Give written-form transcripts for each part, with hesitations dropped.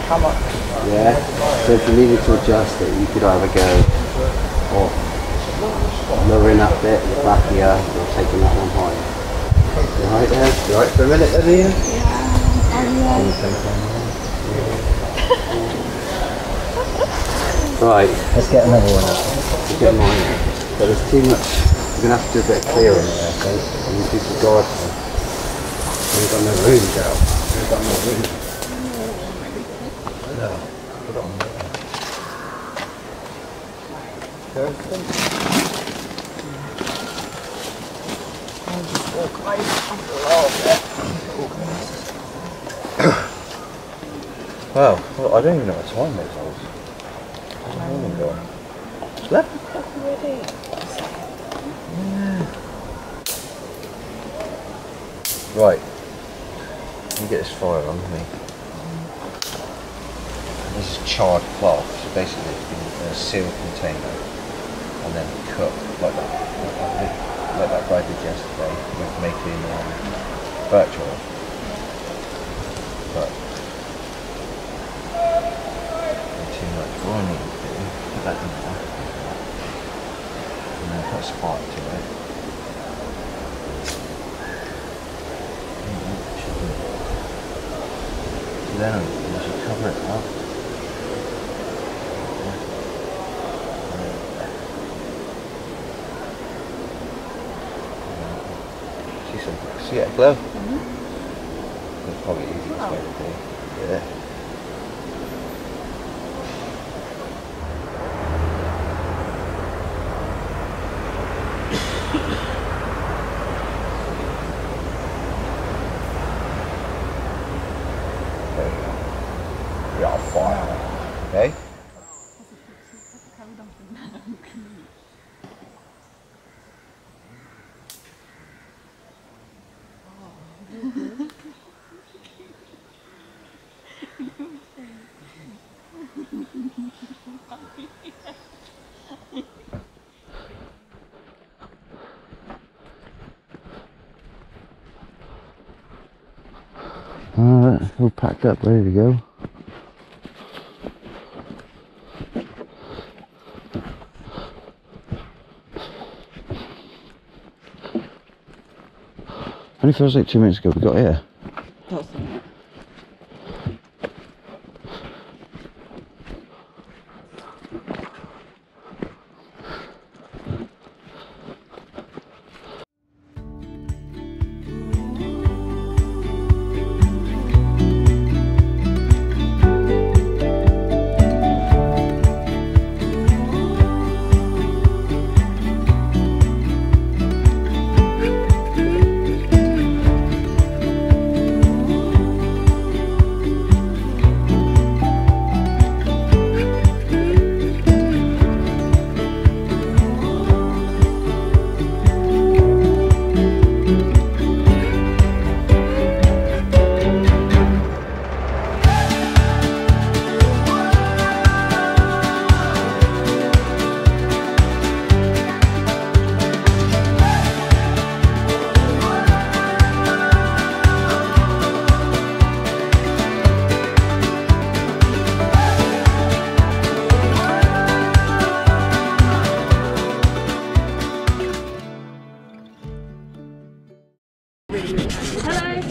How much? Yeah. So if you needed to adjust it, you could either go or lowering that bit at the back here or taking that one higher. You alright there? You alright for a minute then, Ian? Right. Let's get another one up. Let's get mine. But there's too much. You're going to have to do a bit of clearing there, I think. And you do some gardening. We've got no room, girl. We've got no room. No. Put it on there. I'll just walk right below there. Well, I don't even know what time it is. How's the morning going? 11 o'clock already. Yeah. Right. Let me get this fire on me. This is charred cloth, so basically it's been in a sealed container and then cooked like that guy did yesterday with making birch oil. But too much. What I need to do, put that in there and then put a spark to it. Then we should cover it up. See it glow? That's probably the easiest way to do. Yeah. There we go. We got a fire. Okay? Alright, all packed up, ready to go. Only feels like 2 minutes ago we got here.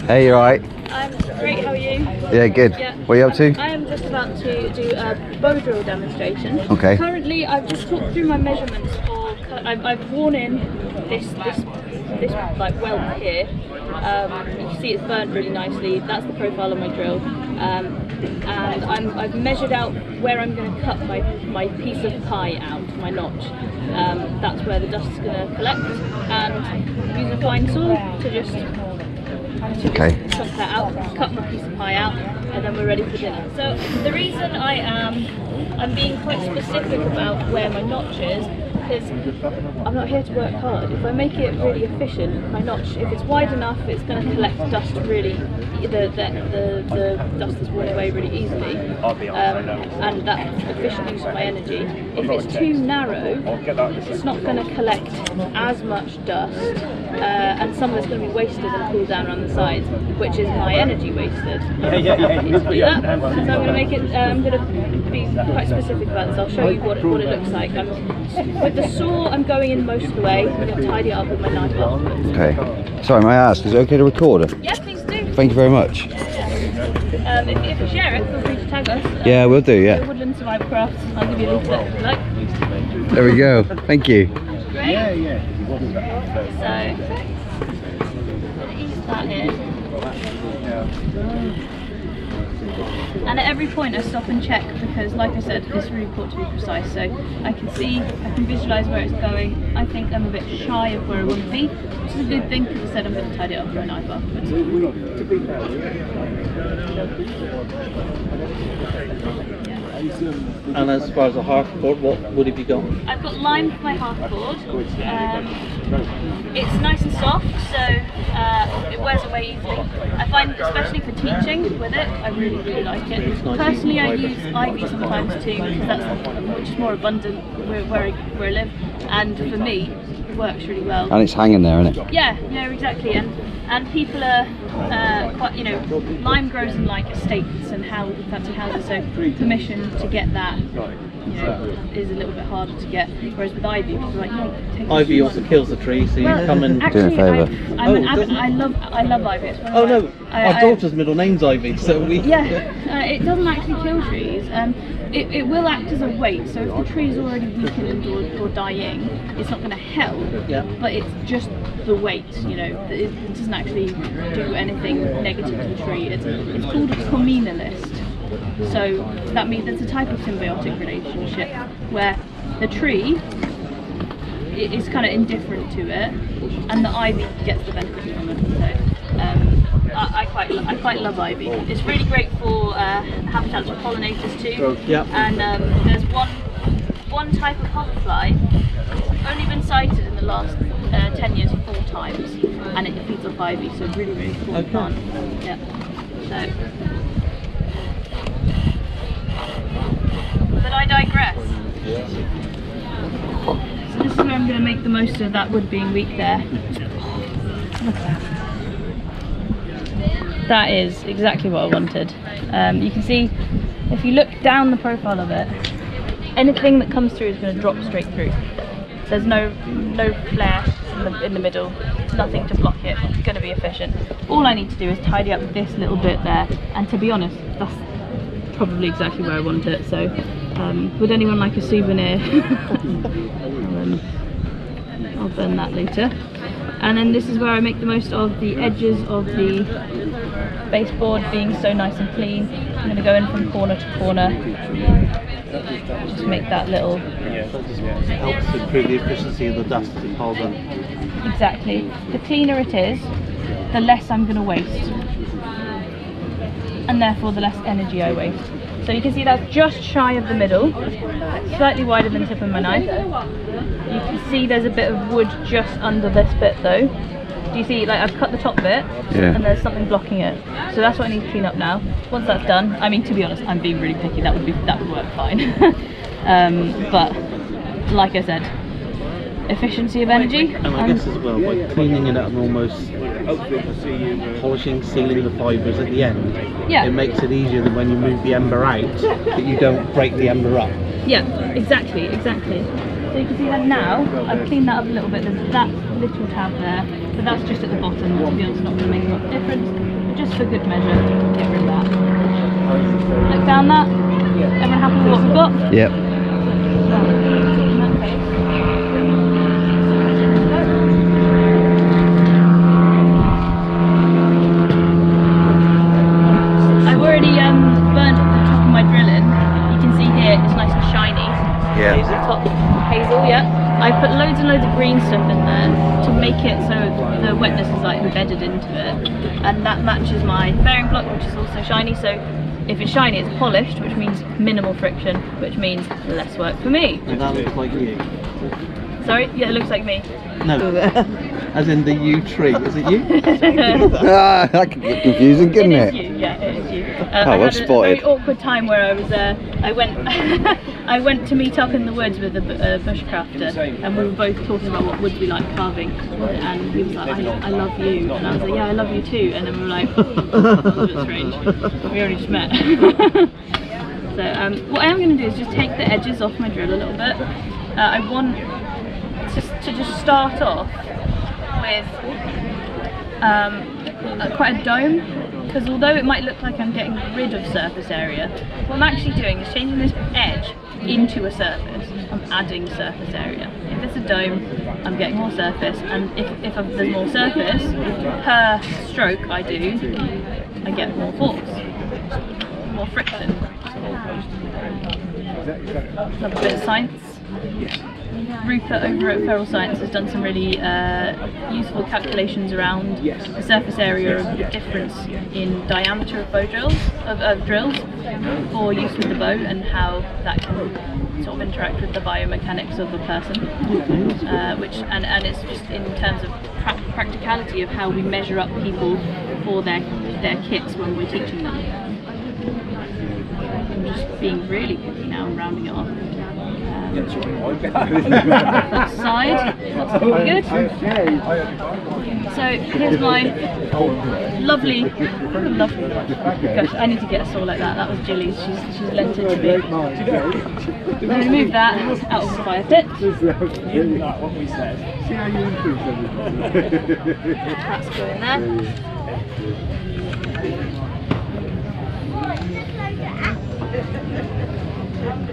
Hey, you alright? I'm great, how are you? Yeah, good. Yeah. What are you up to? I am just about to do a bow drill demonstration. Okay. Currently, I've just talked through my measurements for. I've worn in this like welt here. You can see it's burnt really nicely. That's the profile of my drill. And I've measured out where I'm going to cut my piece of pie out, my notch. That's where the dust is going to collect, and use a fine saw to just chop that out, cut my piece of pie out, and then we're ready for dinner. So the reason I'm being quite specific about where my notch is because I'm not here to work hard. If I make it really efficient, my notch, if it's wide enough, it's going to collect dust really, the dust is worn away really easily, and that's efficient use of my energy. If it's too narrow, it's not going to collect as much dust, and some of it's going to be wasted and cool down around the sides, which is my energy wasted. So I'm going to make it, I'm going to be quite specific about this. I'll show you what it looks like. With the saw, I'm going in most of the way. I'm going to tidy it up with my knife afterwards. Okay. Sorry, may I ask, is it okay to record it? Yeah, please do. Thank you very much. If you share it, feel free to tag us. Yeah, we'll do, yeah. Woodland Survival Crafts. I'll give you a link to it if you like. There we go. Thank you. Great. So, I'm going to ease that in. And at every point I stop and check because, like I said, it's really important to be precise. So I can see, I can visualise where it's going. I think I'm a bit shy of where I want to be, which is a good thing because I said I'm going to tidy it up with a knife afterwards. And as far as a half-board, what wood have you got? I've got lime for my half-board. It's nice and soft, so it wears away easily. I find, especially for teaching with it, I really like it. Personally, I use ivy sometimes too, because that's which is more abundant where I live, and for me, it works really well. And it's hanging there, isn't it? Yeah, exactly. And people are quite, you know, lime grows in like estates and fancy houses, so permission to get that, you know, is a little bit harder to get. Whereas with ivy, people are like, no, take Ivy also kills the tree, so you come and actually, do a favour. I love ivy. It's one of oh my, no, our daughter's middle name's Ivy, so we. Yeah, it doesn't actually kill trees. It will act as a weight, so if the tree is already weakened or dying, it's not going to help, but it's just the weight, you know, it doesn't actually do anything negative to the tree. It's called a communalist, so that means it's a type of symbiotic relationship where the tree is kind of indifferent to it, and the ivy gets the benefit from it. So I quite love ivy. It's really great for habitats for pollinators too. And there's one type of hoverfly only been sighted in the last 10 years 4 times, and it feeds off ivy, so really cool plant. Yeah. But I digress. So this is where I'm going to make the most of that wood being weak there. Look at that. That is exactly what I wanted. You can see, if you look down the profile of it, anything that comes through is going to drop straight through. There's no flare in the middle, nothing to block it. It's going to be efficient. All I need to do is tidy up this little bit there, and to be honest, that's probably exactly where I want it. So, would anyone like a souvenir? I'll burn that later. And then this is where I make the most of the edges of the baseboard being so nice and clean. I'm going to go in from corner to corner, just make that little... Yeah, that just helps improve the efficiency of the dust that holds on. Exactly. The cleaner it is, the less I'm going to waste, and therefore the less energy I waste. So you can see that's just shy of the middle, slightly wider than the tip of my knife. You can see there's a bit of wood just under this bit though. Do you see, like, I've cut the top bit, and there's something blocking it. So that's what I need to clean up now. Once that's done, I mean, to be honest, I'm being really picky, that would work fine. But like I said, efficiency of energy. And I guess as well, by cleaning it up and almost polishing, sealing the fibres at the end, it makes it easier than when you move the ember out, that you don't break the ember up. Yeah, exactly. So you can see that now, I've cleaned that up a little bit. There's that little tab there, but that's just at the bottom. To be honest, not going to make a lot of difference, but just for good measure, get rid of that. Look down that. Everyone happy with what we've got? Yep. In that case, I've already burnt the top of my drill in. You can see here it's nice and shiny. Yeah. Hazel top, hazel, I put loads and loads of green stuff in there to make it so the wetness is like embedded into it, and that matches my bearing block, which is also shiny. So if it's shiny, it's polished, which means minimal friction, which means less work for me. And that looks like you. Sorry? Yeah, it looks like me. No, as in the yew tree. Is it you? Ah, that could get confusing, couldn't it? It is you, yeah, it is you. Oh, I well had a spotted. very awkward time where I was, I went to meet up in the woods with a bushcrafter, and we were both talking about what woods we like carving, and he was like, I love you, and I was like, yeah, I love you too, and then we were like, that was a bit strange, we only just met. So what I am going to do is just take the edges off my drill a little bit. I want to just start off with quite a dome, because although it might look like I'm getting rid of surface area, what I'm actually doing is changing this edge into a surface. I'm adding surface area. If it's a dome, I'm getting more surface, and if there's more surface, per stroke I get more force, more friction. Another bit of science. Rupert over at Feral Science has done some really useful calculations around the surface area of the difference in diameter of bow drills, of drills for use with the bow, and how that can sort of interact with the biomechanics of the person. And it's just in terms of practicality of how we measure up people for their kits when we're teaching them. I'm just being really picky now and rounding it off. That side, that's pretty good. So here's my lovely, gosh, I need to get a saw like that. That was Jilly's, she's lent it to me. I'm going to move that out of the fire pit. That's going there.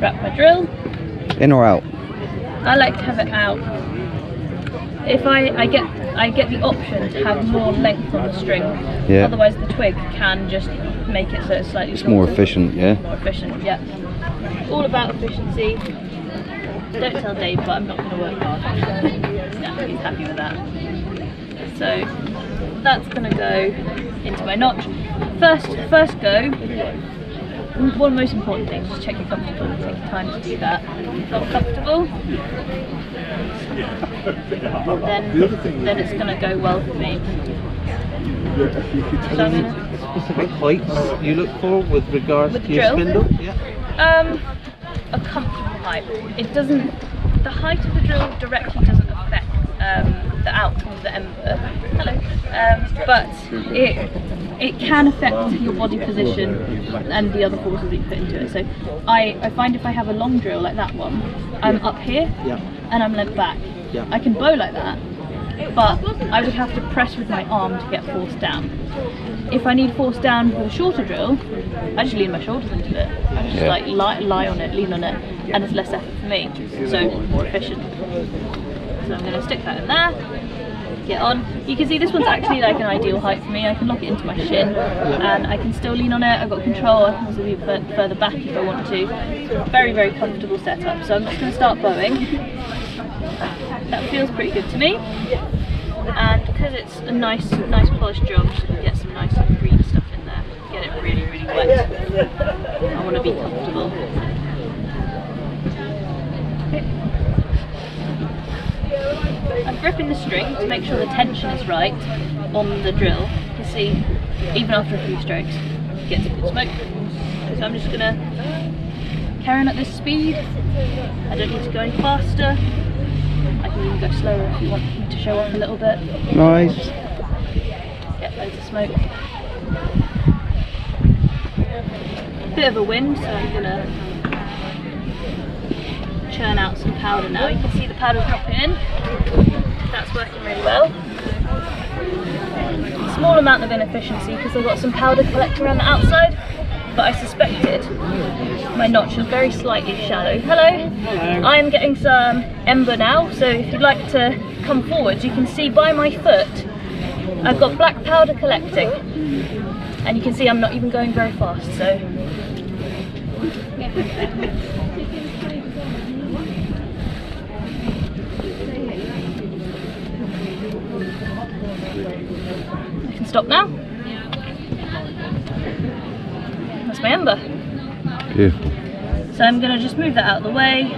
Wrap my drill. In or out? I like to have it out. If I get the option to have more length on the string, yeah. Otherwise the twig can just make it so it's slightly shorter. More efficient, yeah? More efficient, yeah. All about efficiency. Don't tell Dave, but I'm not going to work hard. No, he's happy with that. So that's going to go into my notch. First go. One of the most important things is check you're comfortable and take your time to do that. Not comfortable, then it's going to go well for me. So specific heights you look for with regards to your spindle? Yeah. A comfortable height. It doesn't. The height of the drill directly doesn't affect the outcome of the ember. Hello. But it can affect your body position and the other forces that you put into it. So I find if I have a long drill like that one, I'm up here and I'm leant back. I can bow like that, but I would have to press with my arm to get force down. If I need force down with a shorter drill, I just lean my shoulders into it. I just like lie on it, lean on it, and it's less effort for me, so more efficient. So I'm going to stick that in there. Get on. You can see this one's actually like an ideal height for me. I can lock it into my shin and I can still lean on it. I've got control. I can also move further back if I want to. Very, very comfortable setup. So I'm just going to start bowing. That feels pretty good to me. And because it's a nice polished drill, I'm just going to get some nice green stuff in there. Get it really, really wet. I want to be comfortable. Okay. I'm gripping the string to make sure the tension is right on the drill. You can see, even after a few strokes, it gets a good smoke. So I'm just going to carry on at this speed. I don't need to go any faster. I can even go slower if you want me to show off a little bit. Nice. Get loads of smoke. Bit of a wind, so I'm going to churn out some powder now. You can see the powder's dropping in. That's working really well. Small amount of inefficiency because I've got some powder collecting around the outside, but I suspected my notch is very slightly shallow. Hello. I am getting some ember now, so if you'd like to come forward, you can see by my foot I've got black powder collecting, and you can see I'm not even going very fast, so I can stop now. That's my ember. Beautiful. So I'm going to just move that out of the way,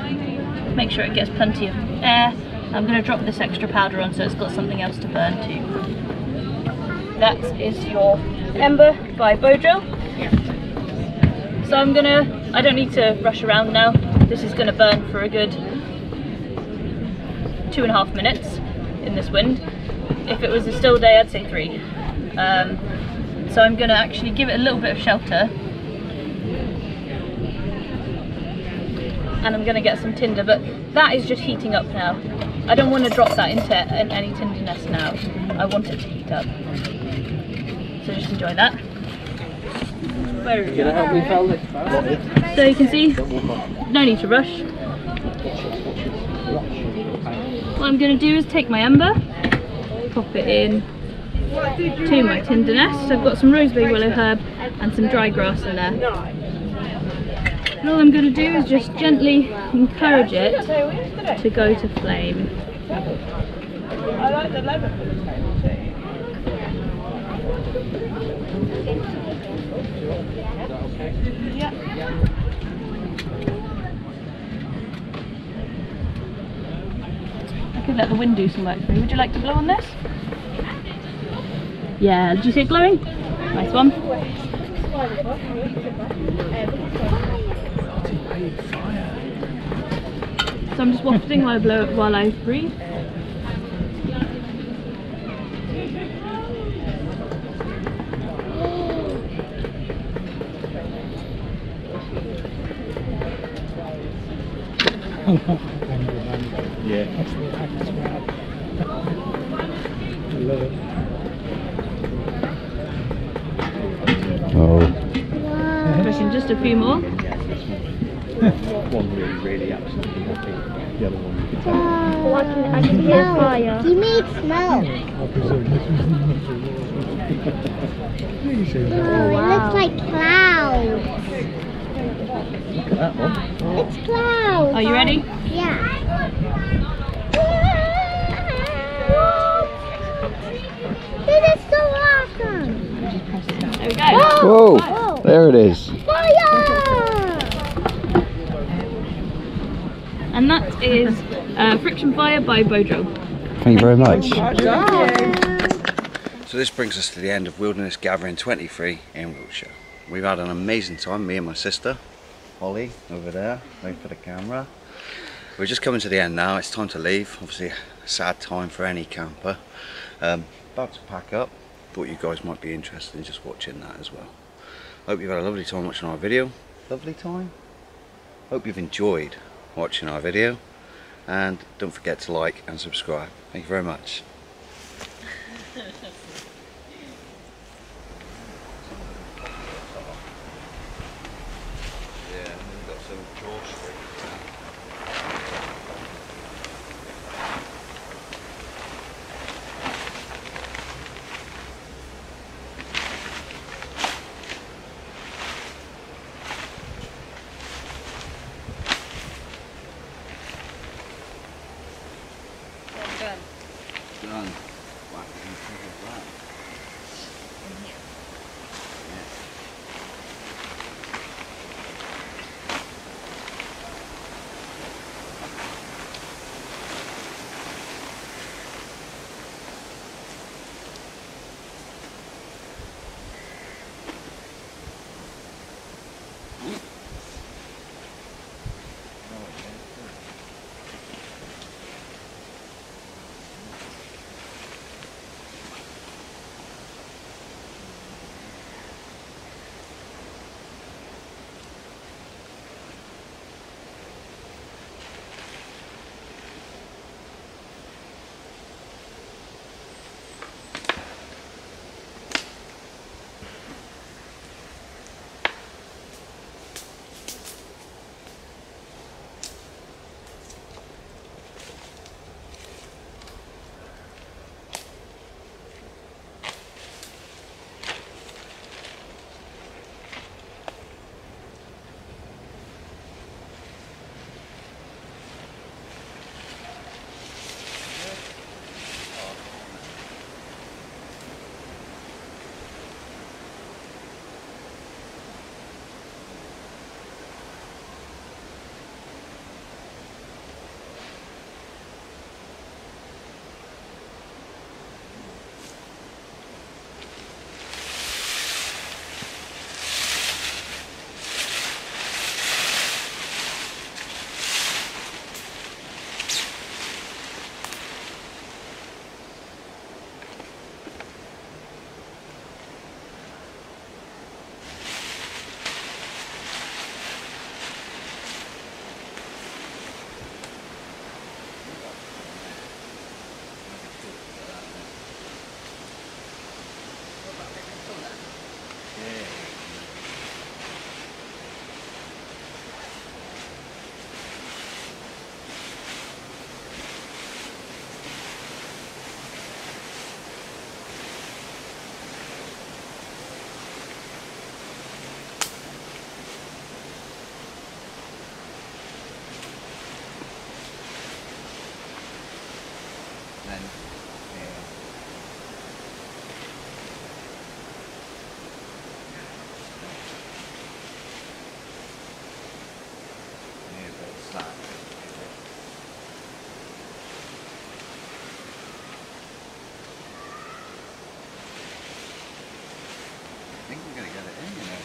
make sure it gets plenty of air, I'm going to drop this extra powder on so it's got something else to burn too. That is your ember by bow drill. So I don't need to rush around now. This is going to burn for a good 2.5 minutes in this wind. If it was a still day, I'd say 3. So I'm going to actually give it a little bit of shelter. And I'm going to get some tinder, but that is just heating up now. I don't want to drop that into any tinder nest now. I want it to heat up. So just enjoy that. Where is it? Help me fold it. So you can see, no need to rush. What I'm going to do is take my ember, pop it in to my tinder nest. So I've got some rosemary willow herb and some dry grass in there. And all I'm going to do is just gently encourage it to go to flame. I like the lemon too. Yeah. I could let the wind do some work for you. Would you like to blow on this? Yeah, did you see it glowing? Nice one. So I'm just wafting while I blow it while I breathe. Yeah. Oh. Pushing just a few more. One really absolutely happy. The other one you can tell. Oh, I can hear fire. He made smoke. Oh, it looks like clouds. Look at that one. It's clouds. Are you ready? Yeah. This is so awesome. There we go. Whoa! Whoa. There it is. Fire! And that is Friction Fire by Bow Drill. Thank you very much. So this brings us to the end of Wilderness Gathering 23 in Wiltshire. We've had an amazing time, me and my sister, Holly, over there, waiting for the camera. We're just coming to the end now, it's time to leave. Obviously a sad time for any camper. About to pack up, thought you guys might be interested in just watching that as well. Hope you've had a lovely time watching our video. Lovely time? Hope you've enjoyed watching our video. And don't forget to like and subscribe. Thank you very much. Done. Black and black. then need a bit of slack. I think we're going to get it in, you know.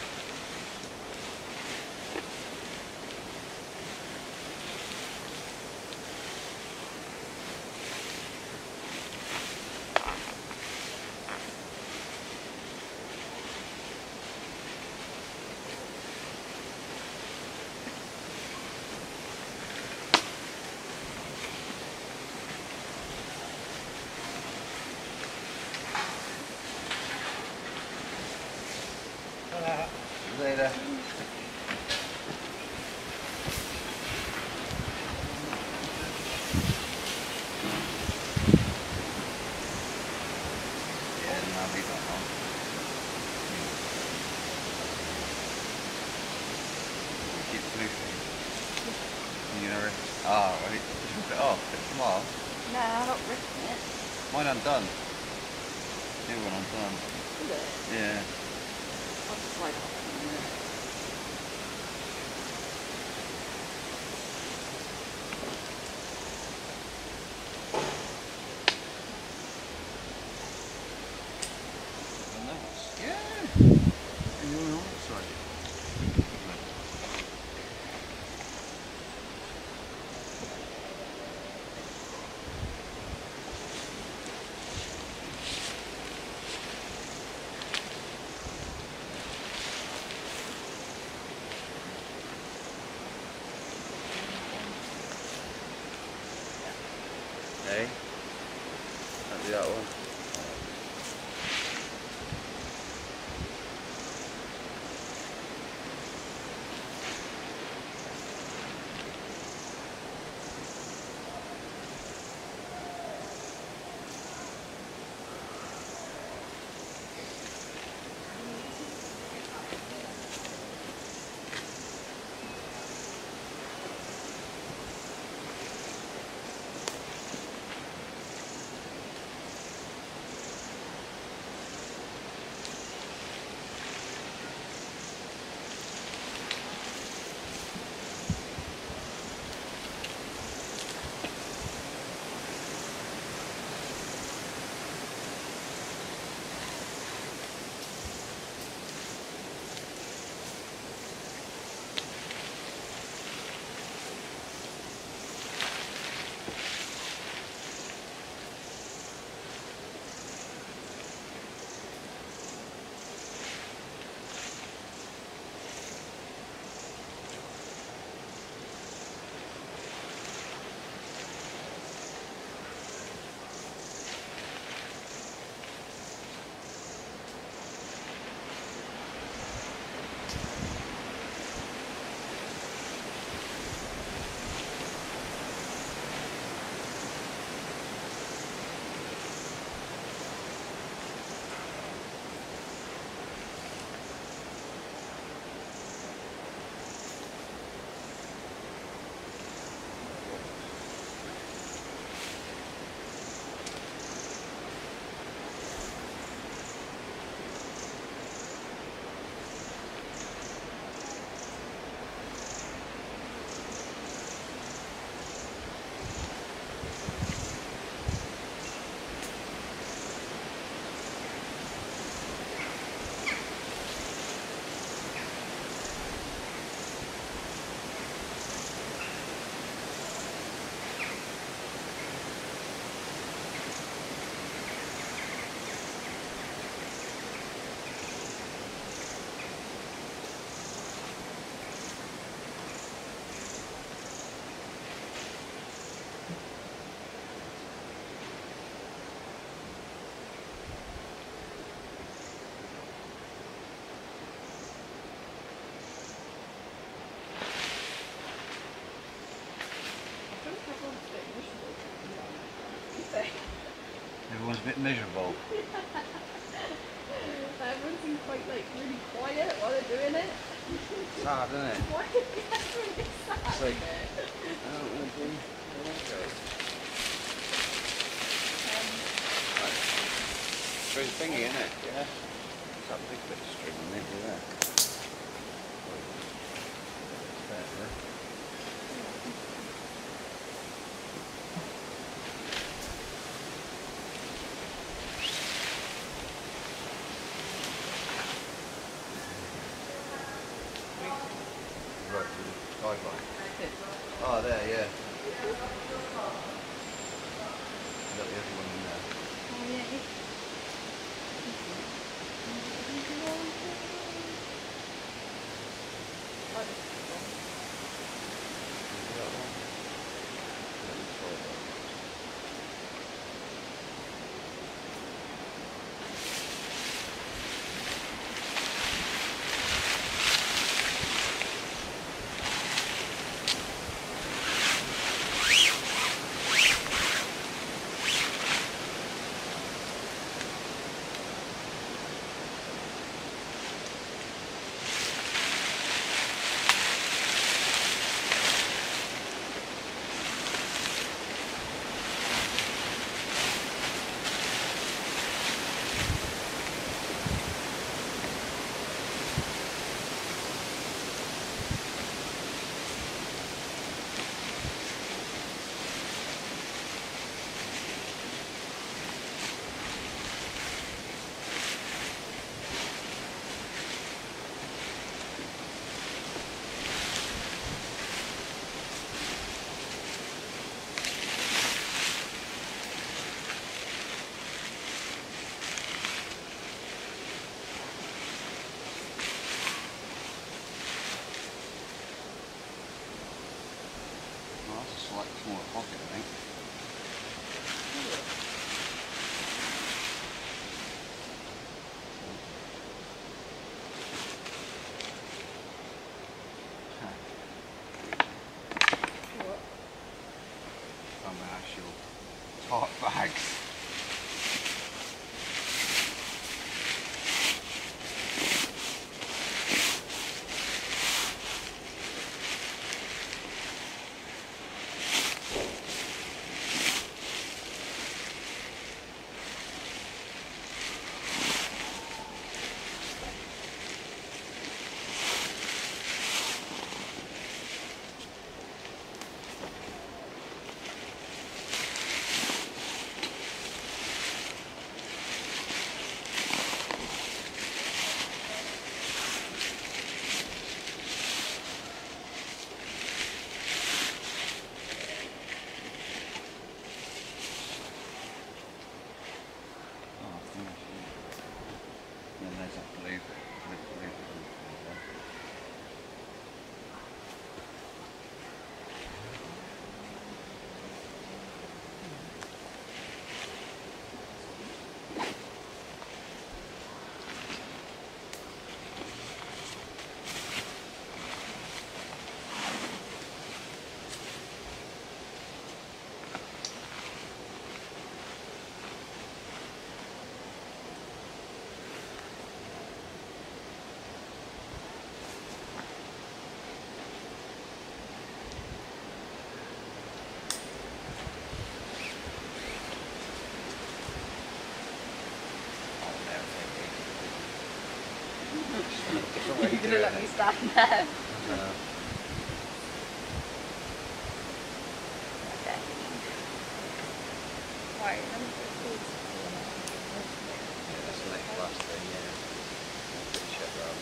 Later. Keep floofing. You know, oh, right. Rip it off. Come on. No, I'm not ripping it. Mine undone. New one undone. Is it? Yeah. I'll just slide it off in a minute. Yeah. And you're on that side. Okay. I'll do that one. Everyone's a bit miserable. Everyone seems quite really quiet while they're doing it. It's hard, isn't it? Why is everyone really sad? It's like, I don't want to be, I won't go. string thingy, isn't it? Yeah. It's that big bit of string on it, look at that. Right to the guideline. Oh, there, yeah. Got the other one in there. Oh, yeah. Slightly smaller pocket, I think. What? Some actual top bags. You're going to let me stand there. No. Okay. Right, let me put these. Yeah, that's the next last thing, yeah. Check that out.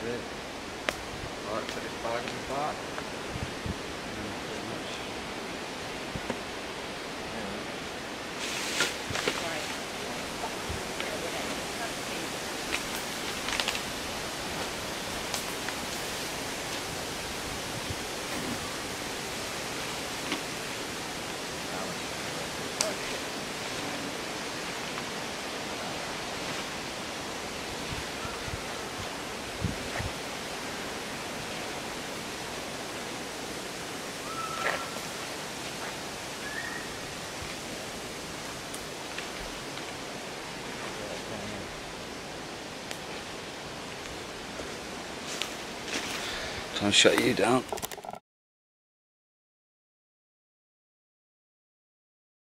it. Alright, put this bag in the back. Time to shut you down.